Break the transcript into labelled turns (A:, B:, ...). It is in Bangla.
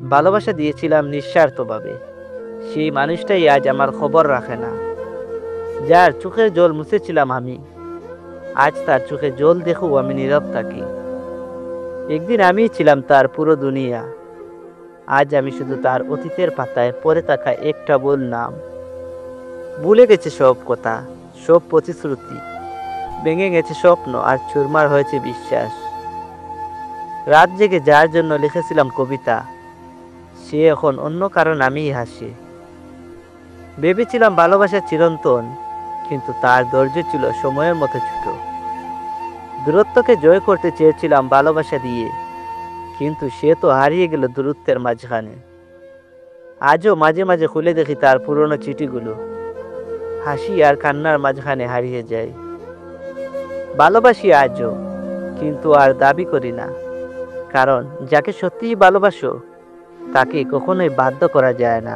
A: ভালোবাসা দিয়েছিলাম নিঃস্বার্থভাবে, সেই মানুষটাই আজ আমার খবর রাখে না। যার চোখের জল মুছেছিলাম আমি, আজ তার চোখে জল দেখেও আমি নীরব থাকি। একদিন আমিই ছিলাম তার পুরো দুনিয়া, আজ আমি শুধু তার অতীতের পাতায় পড়ে থাকা একটা ভুল নাম। ভুলে গেছে সব কথা, সব প্রতিশ্রুতি, ভেঙে গেছে স্বপ্ন আর চুরমার হয়েছে বিশ্বাস। রাত জেগে যার জন্য লিখেছিলাম কবিতা, সে এখন অন্য কারো নামেই হাসে। ভেবেছিলাম ভালোবাসা চিরন্তন, কিন্তু তার ধৈর্য ছিল সময়ের মতো ছোট। দূরত্বকে জয় করতে চেয়েছিলাম ভালোবাসা দিয়ে, কিন্তু সে তো হারিয়ে গেল দূরত্বের মাঝখানে। আজও মাঝে মাঝে খুলে দেখি তার পুরনো চিঠিগুলো, হাসি আর কান্নার মাঝখানে হারিয়ে যায়। ভালোবাসি আজও, কিন্তু আর দাবি করি না, কারণ যাকে সত্যিই ভালোবাসো তাকে কখনোই বাধ্য করা যায় না।